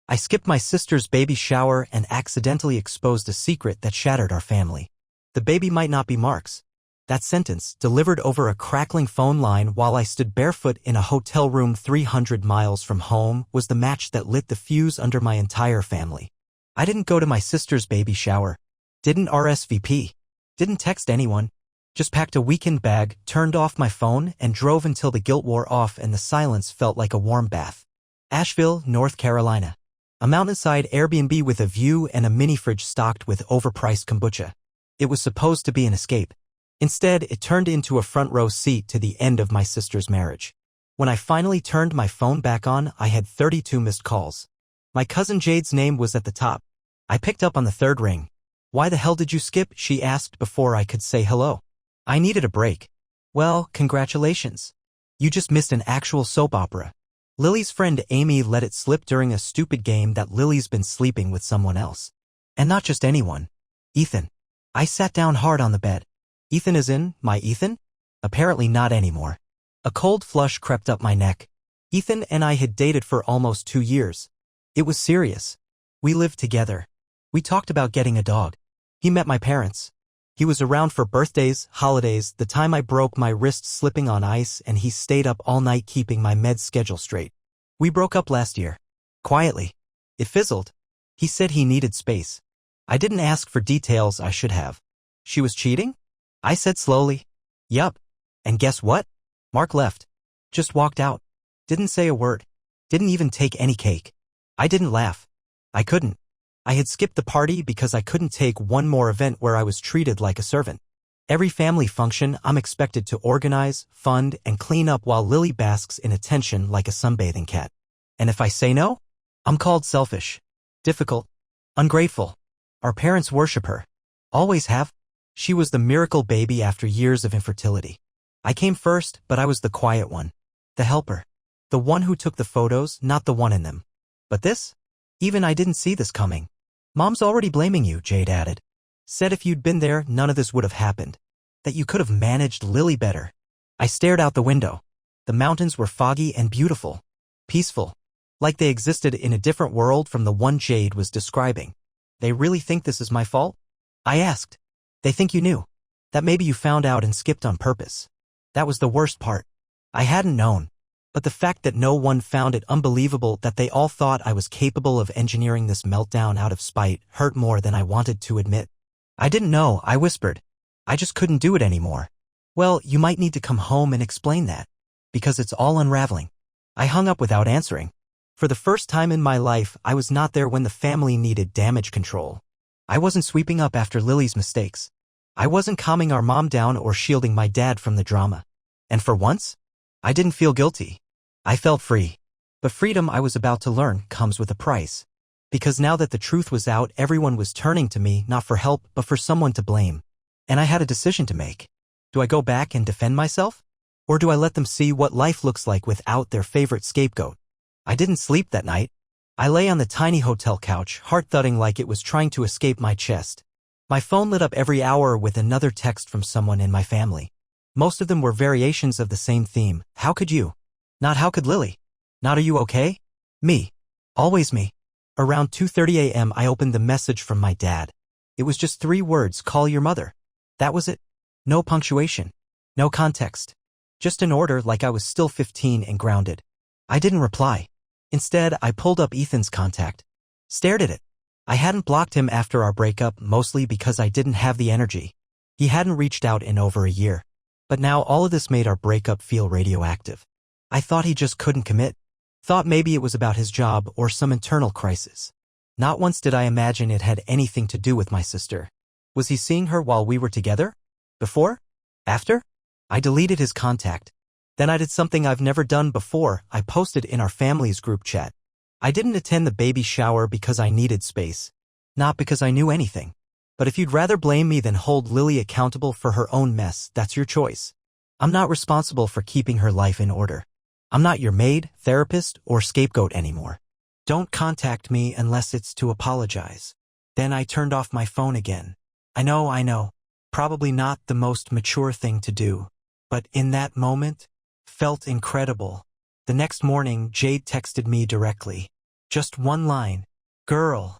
I skipped my sister's baby shower and accidentally exposed a secret that shattered our family. The baby might not be Mark's. That sentence, delivered over a crackling phone line while I stood barefoot in a hotel room 300 miles from home, was the match that lit the fuse under my entire family. I didn't go to my sister's baby shower. Didn't RSVP. Didn't text anyone. Just packed a weekend bag, turned off my phone, and drove until the guilt wore off and the silence felt like a warm bath. Asheville, North Carolina. A mountainside Airbnb with a view and a mini fridge stocked with overpriced kombucha. It was supposed to be an escape. Instead, it turned into a front row seat to the end of my sister's marriage. When I finally turned my phone back on, I had 32 missed calls. My cousin Jade's name was at the top. I picked up on the third ring. "Why the hell did you skip?" she asked before I could say hello. I needed a break. "Well, congratulations. You just missed an actual soap opera. Lily's friend Amy let it slip during a stupid game that Lily's been sleeping with someone else. And not just anyone. Ethan." I sat down hard on the bed. Ethan as in, my Ethan? Apparently not anymore. A cold flush crept up my neck. Ethan and I had dated for almost 2 years. It was serious. We lived together. We talked about getting a dog. He met my parents. He was around for birthdays, holidays, the time I broke my wrist slipping on ice, and he stayed up all night keeping my meds schedule straight. We broke up last year. Quietly. It fizzled. He said he needed space. I didn't ask for details I should have. She was cheating? I said slowly, "Yup." And guess what? Mark left. Just walked out. Didn't say a word. Didn't even take any cake. I didn't laugh. I couldn't. I had skipped the party because I couldn't take one more event where I was treated like a servant. Every family function I'm expected to organize, fund, and clean up while Lily basks in attention like a sunbathing cat. And if I say no, I'm called selfish, difficult, ungrateful. Our parents worship her. Always have. She was the miracle baby after years of infertility. I came first, but I was the quiet one. The helper. The one who took the photos, not the one in them. But this? Even I didn't see this coming. "Mom's already blaming you," Jade added. "Said if you'd been there, none of this would have happened. That you could have managed Lily better." I stared out the window. The mountains were foggy and beautiful. Peaceful. Like they existed in a different world from the one Jade was describing. "They really think this is my fault?" I asked. "They think you knew. That maybe you found out and skipped on purpose." That was the worst part. I hadn't known. But the fact that no one found it unbelievable that they all thought I was capable of engineering this meltdown out of spite hurt more than I wanted to admit. "I didn't know," I whispered. "I just couldn't do it anymore." "Well, you might need to come home and explain that. Because it's all unraveling." I hung up without answering. For the first time in my life, I was not there when the family needed damage control. I wasn't sweeping up after Lily's mistakes. I wasn't calming our mom down or shielding my dad from the drama. And for once, I didn't feel guilty. I felt free. But freedom, I was about to learn, comes with a price. Because now that the truth was out, everyone was turning to me not for help, but for someone to blame. And I had a decision to make. Do I go back and defend myself? Or do I let them see what life looks like without their favorite scapegoat? I didn't sleep that night. I lay on the tiny hotel couch, heart thudding like it was trying to escape my chest. My phone lit up every hour with another text from someone in my family. Most of them were variations of the same theme. "How could you?" Not "how could Lily?" Not "are you okay?" Me. Always me. Around 2:30 a.m. I opened the message from my dad. It was just 3 words: "Call your mother." That was it. No punctuation. No context. Just an order like I was still 15 and grounded. I didn't reply. Instead, I pulled up Ethan's contact. Stared at it. I hadn't blocked him after our breakup, mostly because I didn't have the energy. He hadn't reached out in over a year. But now all of this made our breakup feel radioactive. I thought he just couldn't commit. Thought maybe it was about his job or some internal crisis. Not once did I imagine it had anything to do with my sister. Was he seeing her while we were together? Before? After? I deleted his contact. Then I did something I've never done before. I posted in our family's group chat. I didn't attend the baby shower because I needed space. Not because I knew anything. But if you'd rather blame me than hold Lily accountable for her own mess, that's your choice. I'm not responsible for keeping her life in order. I'm not your maid, therapist, or scapegoat anymore. Don't contact me unless it's to apologize. Then I turned off my phone again. I know. Probably not the most mature thing to do. But in that moment, felt incredible. The next morning, Jade texted me directly. Just one line. Girl,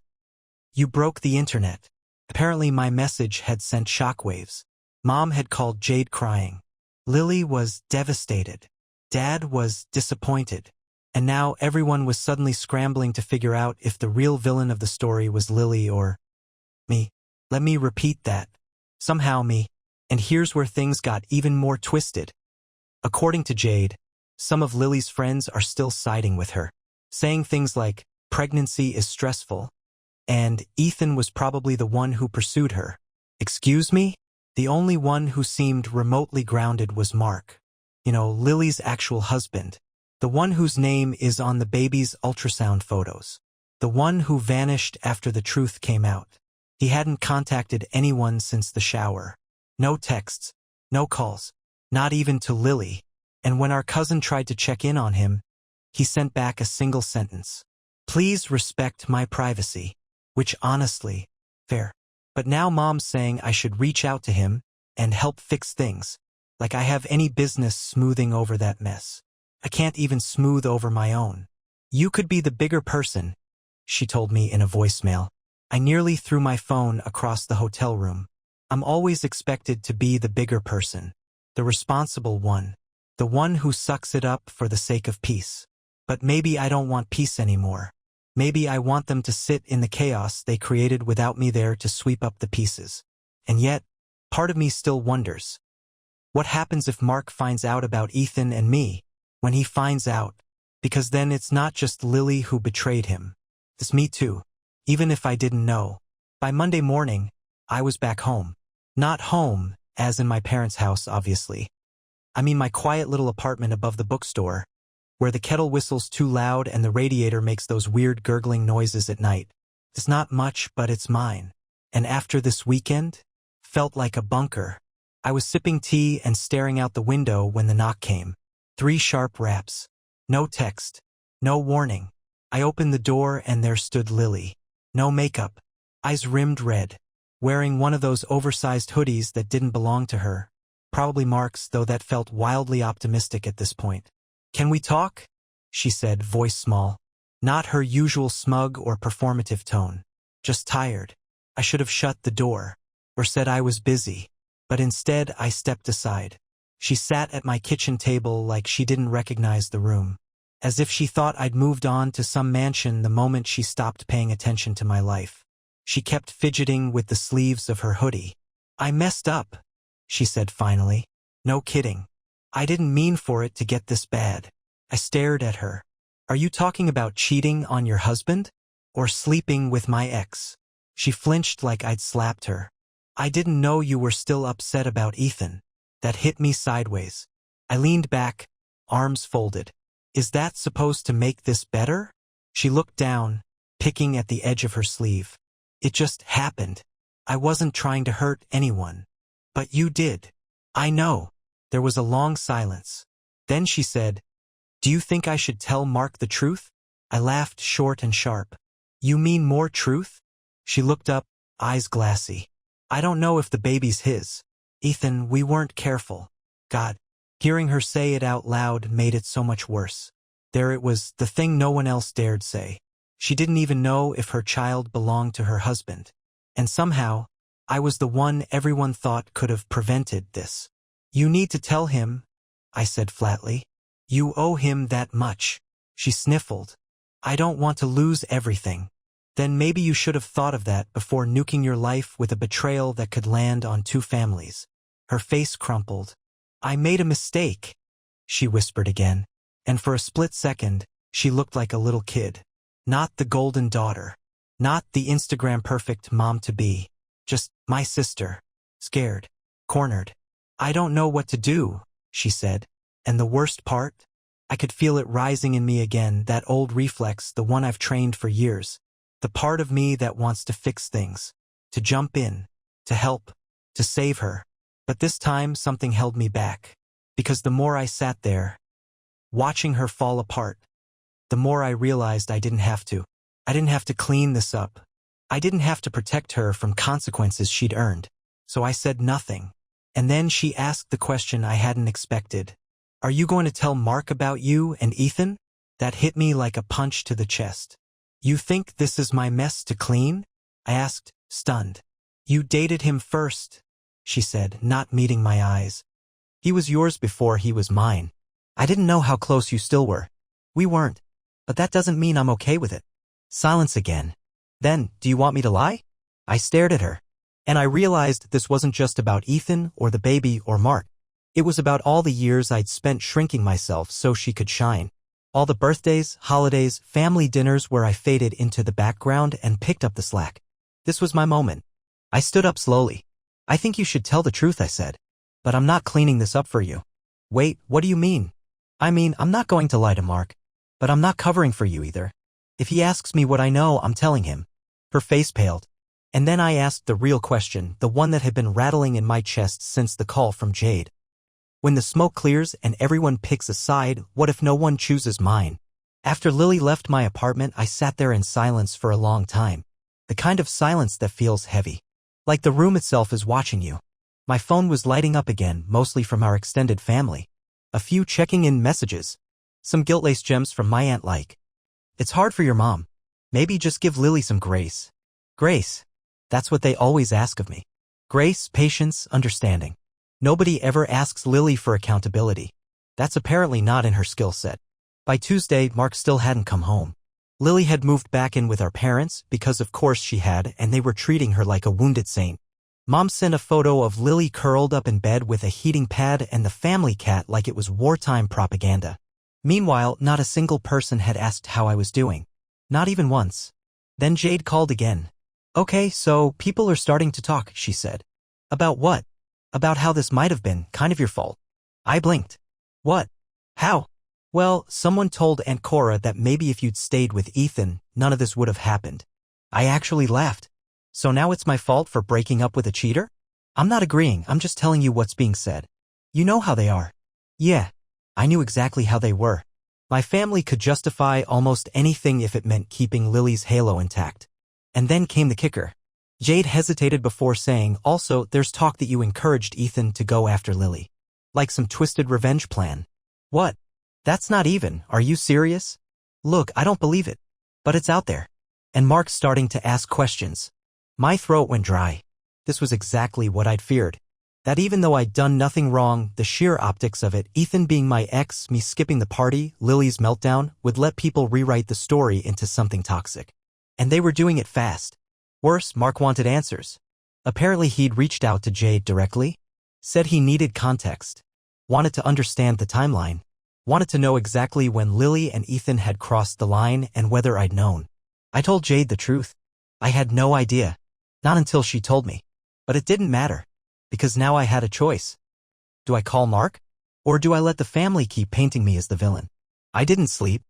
you broke the internet. Apparently my message had sent shockwaves. Mom had called Jade crying. Lily was devastated. Dad was disappointed. And now everyone was suddenly scrambling to figure out if the real villain of the story was Lily or me. Let me repeat that. Somehow me. And here's where things got even more twisted. According to Jade, some of Lily's friends are still siding with her, saying things like, pregnancy is stressful, and Ethan was probably the one who pursued her. Excuse me? The only one who seemed remotely grounded was Mark. Lily's actual husband. The one whose name is on the baby's ultrasound photos. The one who vanished after the truth came out. He hadn't contacted anyone since the shower. No texts, no calls, not even to Lily. And when our cousin tried to check in on him, he sent back a single sentence. Please respect my privacy. Which honestly, fair. But now Mom's saying I should reach out to him and help fix things. Like I have any business smoothing over that mess. I can't even smooth over my own. You could be the bigger person, she told me in a voicemail. I nearly threw my phone across the hotel room. I'm always expected to be the bigger person, the responsible one, the one who sucks it up for the sake of peace. But maybe I don't want peace anymore. Maybe I want them to sit in the chaos they created without me there to sweep up the pieces. And yet, part of me still wonders. What happens if Mark finds out about Ethan and me? When he finds out, because then it's not just Lily who betrayed him. It's me too. Even if I didn't know. By Monday morning, I was back home. Not home, as in my parents' house, obviously. I mean my quiet little apartment above the bookstore, where the kettle whistles too loud and the radiator makes those weird gurgling noises at night. It's not much, but it's mine. And after this weekend, felt like a bunker. I was sipping tea and staring out the window when the knock came. 3 sharp raps. No text. No warning. I opened the door and there stood Lily. No makeup. Eyes rimmed red. Wearing one of those oversized hoodies that didn't belong to her. Probably Mark's, though that felt wildly optimistic at this point. Can we talk? She said, voice small. Not her usual smug or performative tone. Just tired. I should have shut the door. Or said I was busy. But instead I stepped aside. She sat at my kitchen table like she didn't recognize the room. As if she thought I'd moved on to some mansion the moment she stopped paying attention to my life. She kept fidgeting with the sleeves of her hoodie. I messed up, she said finally. No kidding. I didn't mean for it to get this bad. I stared at her. Are you talking about cheating on your husband? Or sleeping with my ex? She flinched like I'd slapped her. I didn't know you were still upset about Ethan. That hit me sideways. I leaned back, arms folded. Is that supposed to make this better? She looked down, picking at the edge of her sleeve. It just happened. I wasn't trying to hurt anyone. But you did. I know. There was a long silence. Then she said, do you think I should tell Mark the truth? I laughed short and sharp. You mean more truth? She looked up, eyes glassy. I don't know if the baby's his. Ethan, we weren't careful. God. Hearing her say it out loud made it so much worse. There it was, the thing no one else dared say. She didn't even know if her child belonged to her husband. And somehow, I was the one everyone thought could have prevented this. You need to tell him, I said flatly. You owe him that much. She sniffled. I don't want to lose everything. Then maybe you should have thought of that before nuking your life with a betrayal that could land on 2 families. Her face crumpled. I made a mistake, she whispered again. And for a split second, she looked like a little kid. Not the golden daughter. Not the Instagram-perfect mom-to-be. Just my sister. Scared. Cornered. I don't know what to do, she said. And the worst part? I could feel it rising in me again, that old reflex, the one I've trained for years. The part of me that wants to fix things. To jump in. To help. To save her. But this time something held me back. Because the more I sat there, watching her fall apart, the more I realized I didn't have to. I didn't have to clean this up. I didn't have to protect her from consequences she'd earned. So I said nothing. And then she asked the question I hadn't expected. Are you going to tell Mark about you and Ethan? That hit me like a punch to the chest. You think this is my mess to clean? I asked, stunned. You dated him first, she said, not meeting my eyes. He was yours before he was mine. I didn't know how close you still were. We weren't. But that doesn't mean I'm okay with it. Silence again. Then, do you want me to lie? I stared at her. And I realized this wasn't just about Ethan or the baby or Mark. It was about all the years I'd spent shrinking myself so she could shine. All the birthdays, holidays, family dinners where I faded into the background and picked up the slack. This was my moment. I stood up slowly. I think you should tell the truth, I said. But I'm not cleaning this up for you. Wait, what do you mean? I mean, I'm not going to lie to Mark. But I'm not covering for you either. If he asks me what I know, I'm telling him. Her face paled. And then I asked the real question, the one that had been rattling in my chest since the call from Jade. When the smoke clears and everyone picks a side, what if no one chooses mine? After Lily left my apartment, I sat there in silence for a long time. The kind of silence that feels heavy. Like the room itself is watching you. My phone was lighting up again, mostly from our extended family. A few checking-in messages. Some guilt-laced gems from my aunt like, "It's hard for your mom. Maybe just give Lily some grace." Grace. That's what they always ask of me. Grace, patience, understanding. Nobody ever asks Lily for accountability. That's apparently not in her skill set. By Tuesday, Mark still hadn't come home. Lily had moved back in with our parents, because of course she had, and they were treating her like a wounded saint. Mom sent a photo of Lily curled up in bed with a heating pad and the family cat like it was wartime propaganda. Meanwhile, not a single person had asked how I was doing. Not even once. Then Jade called again. Okay, so people are starting to talk, she said. About what? About how this might have been kind of your fault. I blinked. What? How? Well, someone told Aunt Cora that maybe if you'd stayed with Ethan, none of this would have happened. I actually laughed. So now it's my fault for breaking up with a cheater? I'm not agreeing, I'm just telling you what's being said. You know how they are. Yeah. I knew exactly how they were. My family could justify almost anything if it meant keeping Lily's halo intact. And then came the kicker. Jade hesitated before saying, also, there's talk that you encouraged Ethan to go after Lily. Like some twisted revenge plan. What? That's not even, are you serious? Look, I don't believe it. But it's out there. And Mark's starting to ask questions. My throat went dry. This was exactly what I'd feared. That even though I'd done nothing wrong, the sheer optics of it, Ethan being my ex, me skipping the party, Lily's meltdown, would let people rewrite the story into something toxic. And they were doing it fast. Worse, Mark wanted answers. Apparently he'd reached out to Jade directly. Said he needed context. Wanted to understand the timeline. Wanted to know exactly when Lily and Ethan had crossed the line and whether I'd known. I told Jade the truth. I had no idea. Not until she told me. But it didn't matter. Because now I had a choice. Do I call Mark? Or do I let the family keep painting me as the villain? I didn't sleep.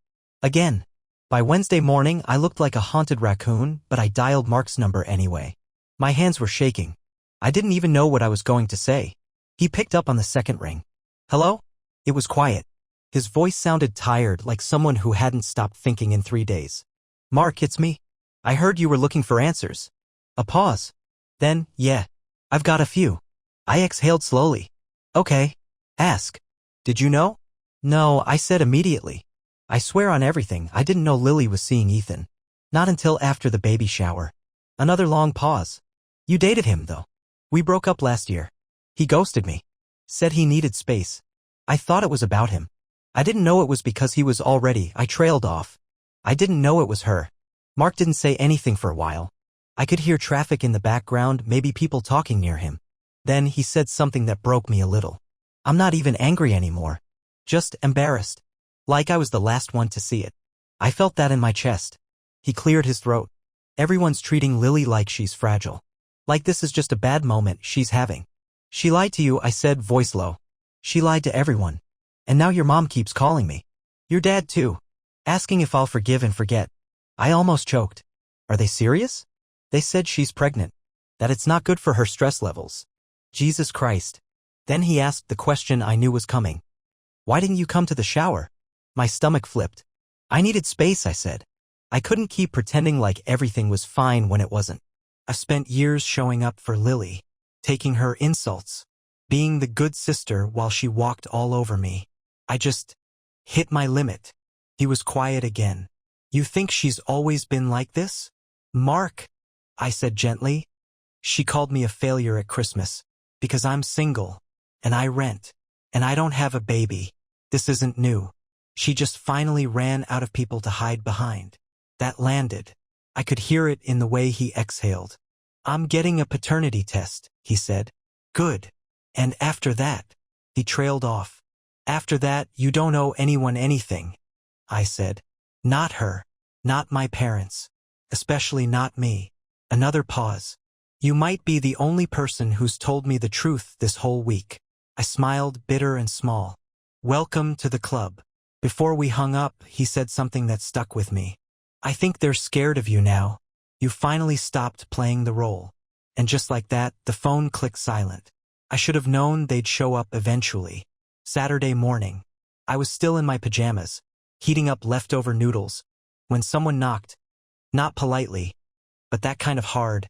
Again. By Wednesday morning, I looked like a haunted raccoon, but I dialed Mark's number anyway. My hands were shaking. I didn't even know what I was going to say. He picked up on the second ring. Hello? It was quiet. His voice sounded tired, like someone who hadn't stopped thinking in 3 days. Mark, it's me. I heard you were looking for answers. A pause. Then, yeah. I've got a few. I exhaled slowly. Okay. Ask. Did you know? No, I said immediately. I swear on everything, I didn't know Lily was seeing Ethan. Not until after the baby shower. Another long pause. You dated him, though. We broke up last year. He ghosted me. Said he needed space. I thought it was about him. I didn't know it was because he was already. I trailed off. I didn't know it was her. Mark didn't say anything for a while. I could hear traffic in the background, maybe people talking near him. Then he said something that broke me a little. I'm not even angry anymore. Just embarrassed. Like I was the last one to see it. I felt that in my chest. He cleared his throat. Everyone's treating Lily like she's fragile. Like this is just a bad moment she's having. She lied to you, I said, voice low. She lied to everyone. And now your mom keeps calling me. Your dad too. Asking if I'll forgive and forget. I almost choked. Are they serious? They said she's pregnant. That it's not good for her stress levels. Jesus Christ. Then he asked the question I knew was coming. Why didn't you come to the shower? My stomach flipped. I needed space, I said. I couldn't keep pretending like everything was fine when it wasn't. I spent years showing up for Lily, taking her insults, being the good sister while she walked all over me. I just hit my limit. He was quiet again. You think she's always been like this? Mark, I said gently. She called me a failure at Christmas, because I'm single, and I rent, and I don't have a baby. This isn't new. She just finally ran out of people to hide behind. That landed. I could hear it in the way he exhaled. I'm getting a paternity test, he said. Good. And after that, he trailed off. After that, you don't owe anyone anything, I said. Not her. Not my parents. Especially not me. Another pause. You might be the only person who's told me the truth this whole week. I smiled, bitter and small. Welcome to the club. Before we hung up, he said something that stuck with me. I think they're scared of you now. You finally stopped playing the role. And just like that, the phone clicked silent. I should have known they'd show up eventually. Saturday morning. I was still in my pajamas, heating up leftover noodles, when someone knocked. Not politely, but that kind of hard,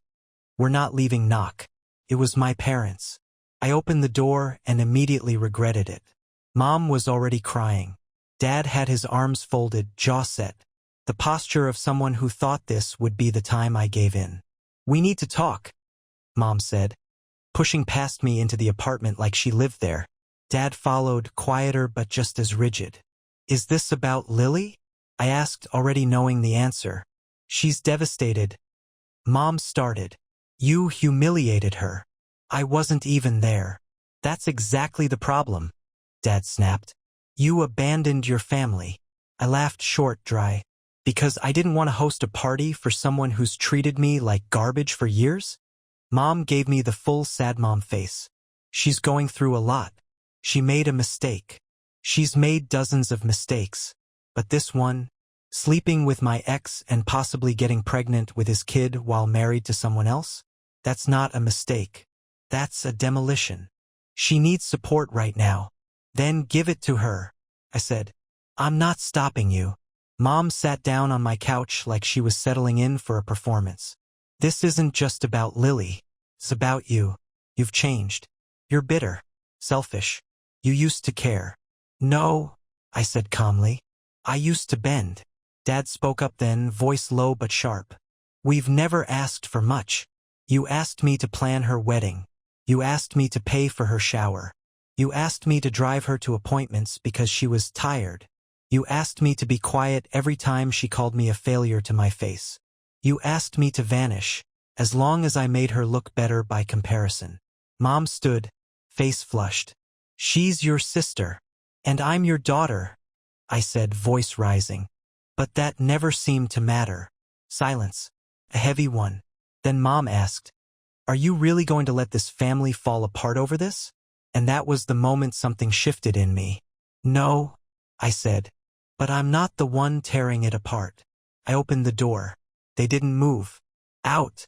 "We're not leaving" knock. It was my parents. I opened the door and immediately regretted it. Mom was already crying. Dad had his arms folded, jaw set. The posture of someone who thought this would be the time I gave in. We need to talk, Mom said, pushing past me into the apartment like she lived there. Dad followed, quieter but just as rigid. Is this about Lily? I asked, already knowing the answer. She's devastated. Mom started. You humiliated her. I wasn't even there. That's exactly the problem, Dad snapped. You abandoned your family. I laughed short, dry. Because I didn't want to host a party for someone who's treated me like garbage for years? Mom gave me the full sad mom face. She's going through a lot. She made a mistake. She's made dozens of mistakes. But this one, sleeping with my ex and possibly getting pregnant with his kid while married to someone else, that's not a mistake. That's a demolition. She needs support right now. Then give it to her, I said. I'm not stopping you. Mom sat down on my couch like she was settling in for a performance. This isn't just about Lily. It's about you. You've changed. You're bitter. Selfish. You used to care. No, I said calmly. I used to bend. Dad spoke up then, voice low but sharp. We've never asked for much. You asked me to plan her wedding. You asked me to pay for her shower. You asked me to drive her to appointments because she was tired. You asked me to be quiet every time she called me a failure to my face. You asked me to vanish, as long as I made her look better by comparison. Mom stood, face flushed. She's your sister. And I'm your daughter, I said, voice rising. But that never seemed to matter. Silence. A heavy one. Then Mom asked, Are you really going to let this family fall apart over this? And that was the moment something shifted in me. No, I said. But I'm not the one tearing it apart. I opened the door. They didn't move. Out,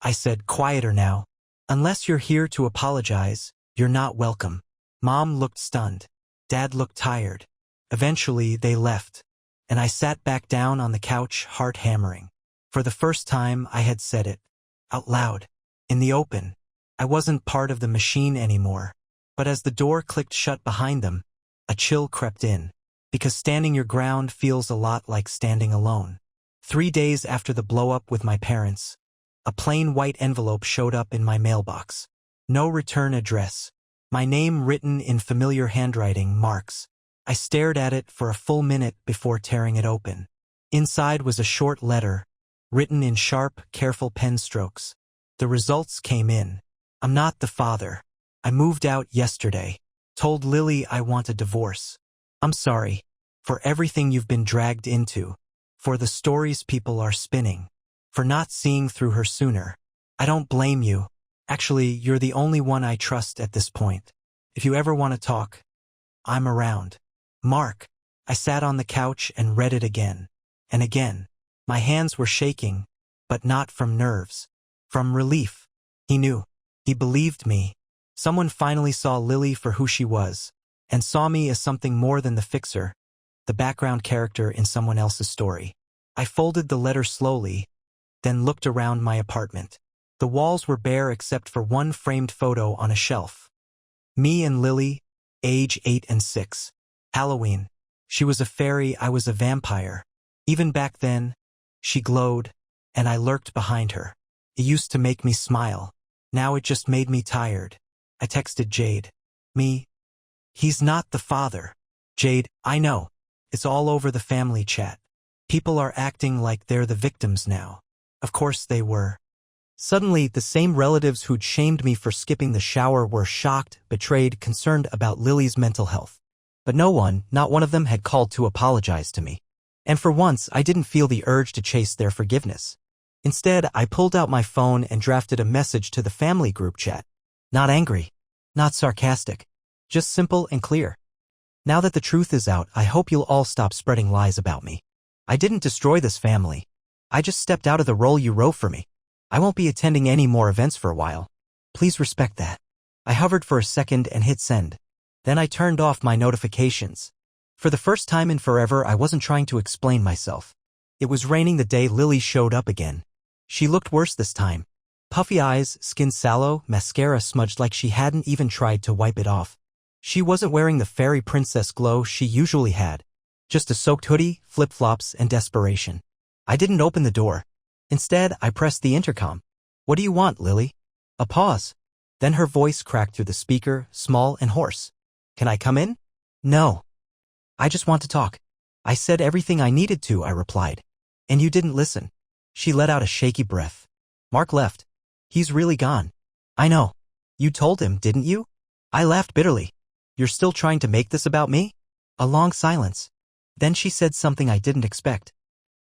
I said, quieter now. Unless you're here to apologize, you're not welcome. Mom looked stunned. Dad looked tired. Eventually, they left. And I sat back down on the couch, heart hammering. For the first time, I had said it. Out loud. In the open. I wasn't part of the machine anymore. But as the door clicked shut behind them, a chill crept in. Because standing your ground feels a lot like standing alone. 3 days after the blow-up with my parents, a plain white envelope showed up in my mailbox. No return address. My name written in familiar handwriting, Marks. I stared at it for a full minute before tearing it open. Inside was a short letter, written in sharp, careful pen strokes. The results came in. I'm not the father. I moved out yesterday. Told Lily I want a divorce. I'm sorry. For everything you've been dragged into. For the stories people are spinning. For not seeing through her sooner. I don't blame you. Actually, you're the only one I trust at this point. If you ever want to talk, I'm around. Mark. I sat on the couch and read it again. And again. My hands were shaking, but not from nerves. From relief. He knew. He believed me. Someone finally saw Lily for who she was, and saw me as something more than the fixer, the background character in someone else's story. I folded the letter slowly, then looked around my apartment. The walls were bare except for one framed photo on a shelf. Me and Lily, age 8 and 6. Halloween. She was a fairy, I was a vampire. Even back then, she glowed, and I lurked behind her. It used to make me smile. Now it just made me tired. I texted Jade. Me? He's not the father. Jade, I know. It's all over the family chat. People are acting like they're the victims now. Of course they were. Suddenly, the same relatives who'd shamed me for skipping the shower were shocked, betrayed, concerned about Lily's mental health. But no one, not one of them, had called to apologize to me. And for once, I didn't feel the urge to chase their forgiveness. Instead, I pulled out my phone and drafted a message to the family group chat. Not angry. Not sarcastic. Just simple and clear. Now that the truth is out, I hope you'll all stop spreading lies about me. I didn't destroy this family. I just stepped out of the role you wrote for me. I won't be attending any more events for a while. Please respect that. I hovered for a second and hit send. Then I turned off my notifications. For the first time in forever, I wasn't trying to explain myself. It was raining the day Lily showed up again. She looked worse this time. Puffy eyes, skin sallow, mascara smudged like she hadn't even tried to wipe it off. She wasn't wearing the fairy princess glow she usually had. Just a soaked hoodie, flip-flops, and desperation. I didn't open the door. Instead, I pressed the intercom. What do you want, Lily? A pause. Then her voice cracked through the speaker, small and hoarse. Can I come in? No. I just want to talk. I said everything I needed to, I replied. And you didn't listen. She let out a shaky breath. Mark left. He's really gone. I know. You told him, didn't you? I laughed bitterly. You're still trying to make this about me? A long silence. Then she said something I didn't expect.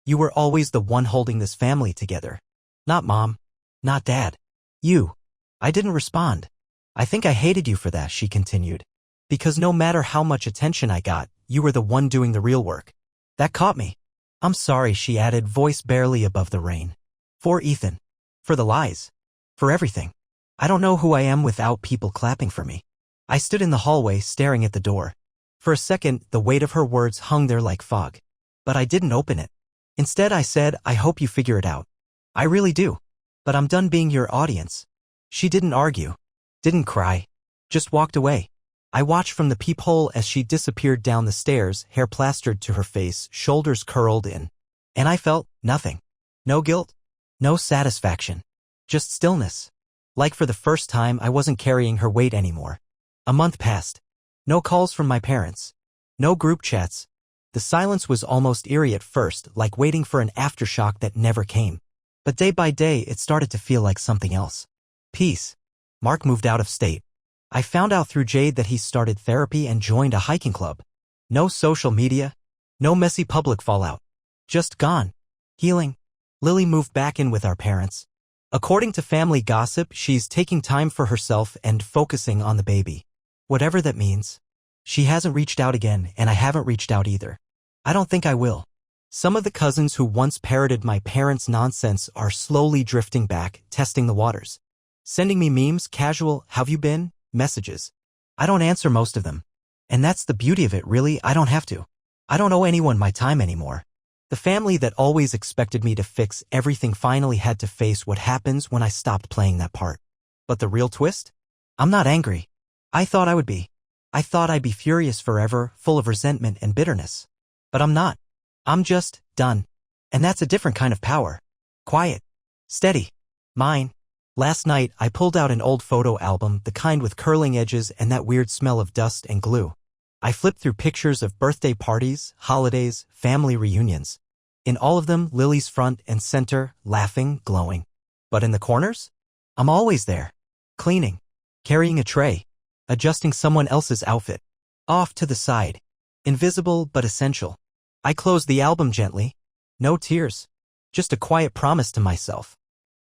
You were always the one holding this family together. Not Mom. Not Dad. You. I didn't respond. I think I hated you for that, she continued. Because no matter how much attention I got, you were the one doing the real work. That caught me. I'm sorry, she added, voice barely above the rain. For Ethan. For the lies. For everything. I don't know who I am without people clapping for me. I stood in the hallway staring at the door. For a second, the weight of her words hung there like fog. But I didn't open it. Instead, I said, I hope you figure it out. I really do. But I'm done being your audience. She didn't argue. Didn't cry. Just walked away. I watched from the peephole as she disappeared down the stairs, hair plastered to her face, shoulders curled in. And I felt nothing. No guilt. No satisfaction. Just stillness. Like for the first time, I wasn't carrying her weight anymore. A month passed. No calls from my parents. No group chats. The silence was almost eerie at first, like waiting for an aftershock that never came. But day by day, it started to feel like something else. Peace. Mark moved out of state. I found out through Jade that he started therapy and joined a hiking club. No social media. No messy public fallout. Just gone. Healing. Lily moved back in with our parents. According to family gossip, she's taking time for herself and focusing on the baby. Whatever that means. She hasn't reached out again, and I haven't reached out either. I don't think I will. Some of the cousins who once parroted my parents' nonsense are slowly drifting back, testing the waters. Sending me memes, casual, "How've you been?" messages. I don't answer most of them. And that's the beauty of it, really. I don't have to. I don't owe anyone my time anymore. The family that always expected me to fix everything finally had to face what happens when I stopped playing that part. But the real twist? I'm not angry. I thought I would be. I thought I'd be furious forever, full of resentment and bitterness. But I'm not. I'm just done. And that's a different kind of power. Quiet. Steady. Mine. Last night, I pulled out an old photo album, the kind with curling edges and that weird smell of dust and glue. I flipped through pictures of birthday parties, holidays, family reunions. In all of them, Lily's front and center, laughing, glowing. But in the corners? I'm always there. Cleaning. Carrying a tray. Adjusting someone else's outfit. Off to the side. Invisible but essential. I closed the album gently. No tears. Just a quiet promise to myself.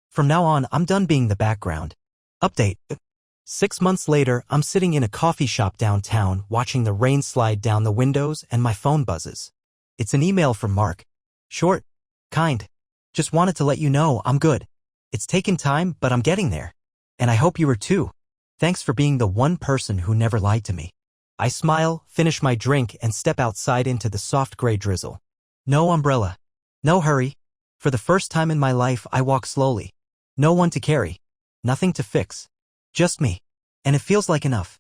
From now on, I'm done being the background. Update. 6 months later, I'm sitting in a coffee shop downtown, watching the rain slide down the windows and my phone buzzes. It's an email from Mark. Short. Kind. Just wanted to let you know I'm good. It's taken time, but I'm getting there. And I hope you are too. Thanks for being the one person who never lied to me. I smile, finish my drink, and step outside into the soft gray drizzle. No umbrella. No hurry. For the first time in my life, I walk slowly. No one to carry. Nothing to fix. Just me. And it feels like enough.